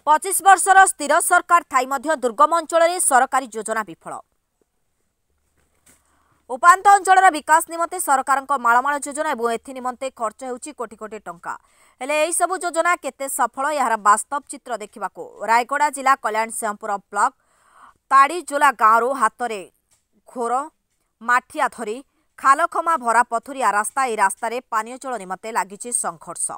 25 वर्षर स्थिर सरकार थाई मध्य दुर्गम अंचल सरकारी योजना विफल। उपांत अंचल विकास निमंते सरकार मालमाल योजना और एथि निमंते खर्च होउछि कोटी कोटी टंका। हेले एही सबु योजना केते सफल यार वास्तव चित्र देखा रायगड़ा जिला कल्याण सिंहपुर ब्लॉक ताड़ीजोला गाँव हाथ घोर माठिया धरी खालखमा भरा पथुरिया रास्ता ए रास्तार पानीय जल निमंते लगी संघर्ष।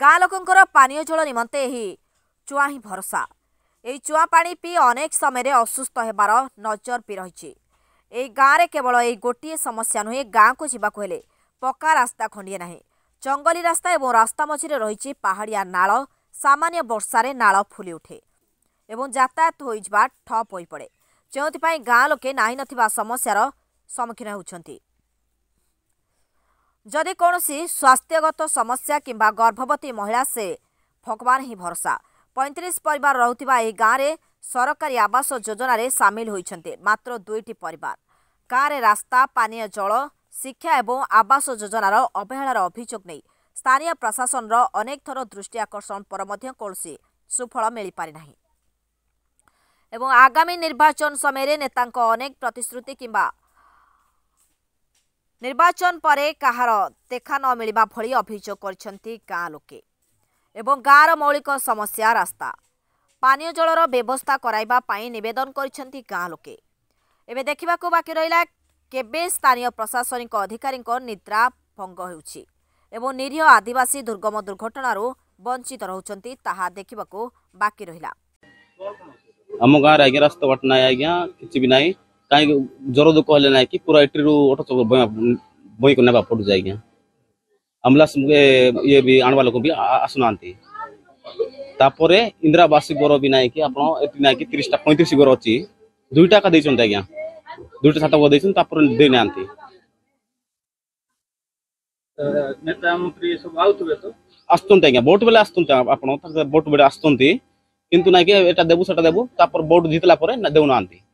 गाँ लोकंकर पानीय जल निमंते एही चुआ ही भरसा। एही चुआ पानी पी अनेक समय असुस्थ हेबार नजर भी रही। एही गाँव में केवल एही गोटे समस्या नुहे, गाँ को जीवाक हेले पक्का रास्ता खंडिए नाही। जंगली रास्ता एवं रास्ता मझिरे रही पहाड़िया नाल। सामान्य वर्षारे नाल फुली उठे एवं यातायात हो ठप हो पड़े, जो गाँ लोके नाही नथिबा समस्यार सम्मुखीन होउछंती। जदि कौनसी स्वास्थ्यगत समस्या किंबा गर्भवती महिला से भगवान ही भरोसा। 35 परिवार रहुथिबा एही गाँव में सरकारी आवास योजना रे सामिल होइछंते मात्र 2टी परिवार। गाँव में रास्ता, पानीय जल, शिक्षा एवं आवास योजनार अवहेलार अभियोग नहीं स्थानीय प्रशासन अनेक थर दृष्टि आकर्षण पर कौनसी सुफल मिल पारि नाही। एवं आगामी निर्वाचन समय नेतांक अनेक प्रतिश्रुति किंबा निर्वाचन परे कहार देखा न मिलवा भली अभियोग करछंती गाँ लोके। एवं गाँर मौलिक समस्या रास्ता, पानीय जलर व्यवस्था कराइबा पाई निवेदन करछंती गाँ लोके। एबे देखिबाको बाकी रहिला केबे स्थानीय प्रशासनिक अधिकारी निद्रा भंग होउछि एवं निरीह आदिवासी दुर्गम दुर्घटनारू वंचित रहउछंती ताहा देखिबाको बाकी रहिला। आम गाँव आज्ञा रास्ता बाट ना आज्ञा किसी भी नाई कहीं ज्वर दुख हेले ना कि पूरा एटी ऑटो बई को नेबा पड़ू आज्ञा। एम्बुलेंस ये भी आणवा लोक भी आसुना तापर इंदिरावासी घर भी नाई कि आपन एति ना कि 30टा 35 घर अच्छी 2टा का देछन आज्ञा 2टा 7टा घर देछन तापर दे नांती। नेता मंत्री सब आउतबे तो आस्तुंते आज्ञा वोट बेले आस्तुंते आपन वोट बेले आस्तुंती किंतु ना कि एटा देबु सेटा देबु तापर वोट जितला परे ना देउ नांती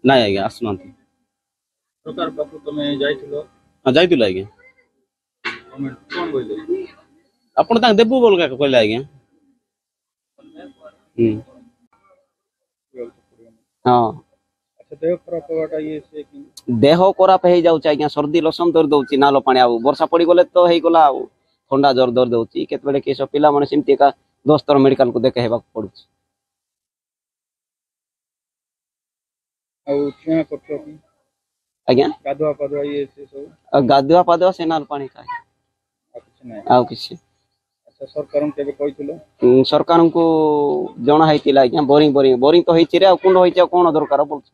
ना आज्ञा आसुनांती। सरकार पाखु तमे जाइथिलो? हां जाइथिलो आज्ञा। कमेंट कोन बोले आपन ता देबु बोल का कहले आज्ञा। हां अच्छा देह खराब होटा ये से कि देह खराब हे जाउछ आज्ञा। सर्दी लसम दर दउची नालो पानी आ वर्षा पड़ी गले तो हे गला आ ठंडा जर दर दउची केत बेले केस पिला माने सिमती का 10 तर मेडिकल को देखे हेबा पड़ुछ। औ क्या करतो कि आज्ञा गाधवा पाधवा ये से सब गाधवा पाधवा से नाल पानी का कुछ नहीं आ किसी। अच्छा सरकार केबे कहिथिलो? सरकार को जणा हैतिला आज्ञा बोरिंग बोरिंग बोरिंग तो हैछि रे आ कुंड हैछि कोन दरकार बोलछ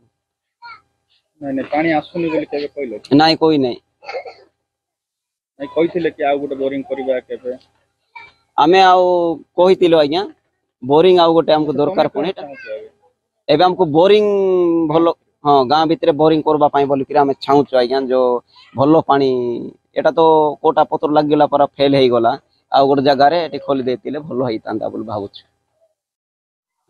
नहीं नहीं पानी आसुनी बोली केबे कहलो? नाही कोई नहीं नहीं कहिथिले कि आ गोटे बोरिंग करबा केबे? आमे आ कहितिलो आज्ञा बोरिंग आ गोटे हमको दरकार पड़े एबे हमको बोरिंग भलो हाँ गाँ भितर बोरिंग करबा पाई बोली कि आमे छाउछु आज्ञा जो भलो पानी एटा तो कोटा पत्र लाग गेला पर फेल हे गला आ गोटे जगह रे एटी खोली देतिले भलो हैतांदा बोल भाबुछु।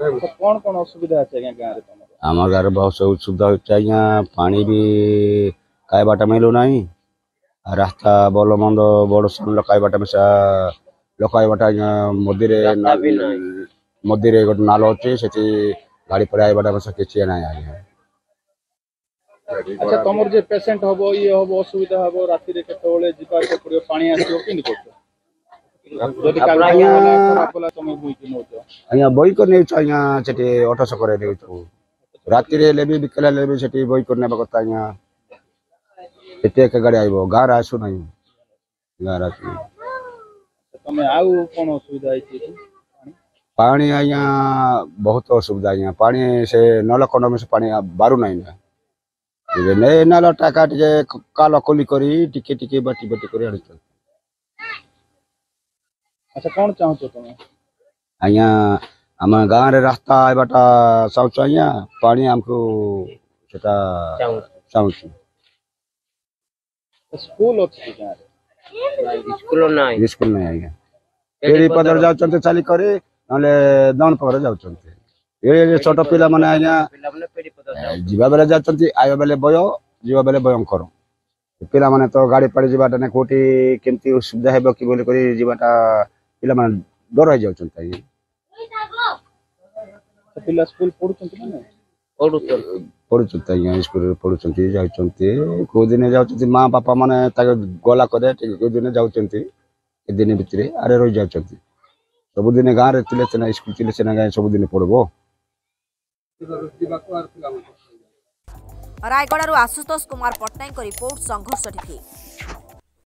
कोन कोन असुविधा আছে आज्ञा गाँ रे तमर? आम गाँव बहुत सुविधा आज्ञा पानी भी काय बाट मिलू ना रास्ता भल मंद बड़ सन लकाय बाट मिसा लकाय बाट आज्ञा मदीरे गोटे नाल अच्छे से गाड़ी पड़ाई बाट मिसा किसी ना आज्ञा। अच्छा तमर जे पेशेंट हबो ये हबो असुविधा हबो राति रे केतोले जिबार के पड़ियो पानी आसियो किन करतो? जदि काल खराब होला तमे बुई कि नोतो आज्ञा बई को नै आज्ञा सेठी ऑटो से करे देउ राति रे लेबी बिकला लेबी सेठी बई करने बकता आज्ञा एते के गाड़ी आइबो गार आसु नै गार आसु। तमे आउ कोन असुविधा है? पानी आज्ञा बहुत असुविधा आज्ञा पानी से नल कंड में से पानी बारू नै ना ने नाल टाका टिके काल कोली करी टिके टिके बाटी बाटी करी आड़। अच्छा कौन चाहतो तमे? आज्ञा हम गाँव रे रास्ता बाटा चाहछु आज्ञा पानी हमको सेटा चाहछु। स्कूल अछि गाँव रे? स्कूल नहीं आज्ञा फेरी पदर जाउचंते चाली करे नले दन पकर जाउचंते ये छोट पिला माने आज्ञा जीवा बेले जाउचंती आयो बेले बयो जीवा बेले भयंकर ପିଲାମାନେ ତ ଗାଡ଼ି ପାଡ଼ି ଯିବାଟା ନା କୋଉଠି କେମିତି ସୁବିଧା ହେବ କି ବୋଲି କରି ଯିବାଟା ପିଲାମାନେ ଡର ହେଇଯାଉଛନ୍ତି ଆଜ୍ଞା। ପିଲା ସ୍କୁଲ ପଢୁଛନ୍ତି ନା ନାଇଁ? ପଢୁଛନ୍ତି ଆଜ୍ଞା, ସ୍କୁଲରେ ପଢୁଛନ୍ତି ଯାଉଛନ୍ତି। କୋଉ ଦିନେ ଯାଉଛନ୍ତି ମା ବାପା ମାନେ ତାକୁ ଗଲା ପରେ କୋଉ ଦିନେ ଯାଉଛନ୍ତି, ଏ ଦିନ ଭିତରେ ଆରେ ରହି ଯାଉଛନ୍ତି। ସବୁଦିନେ ଗାଁରେ ଥିଲେ ସିନା ସ୍କୁଲ ଥିଲେ ସିନା ଗାଁ ସବୁଦିନ ପଢିବ। ରାୟଗଡ଼ାରୁ ଆଶୁତୋଷ କୁମାର ପଟ୍ଟନାୟକଙ୍କ ରିପୋର୍ଟ, ସଂଘର୍ଷ ଟିଭି।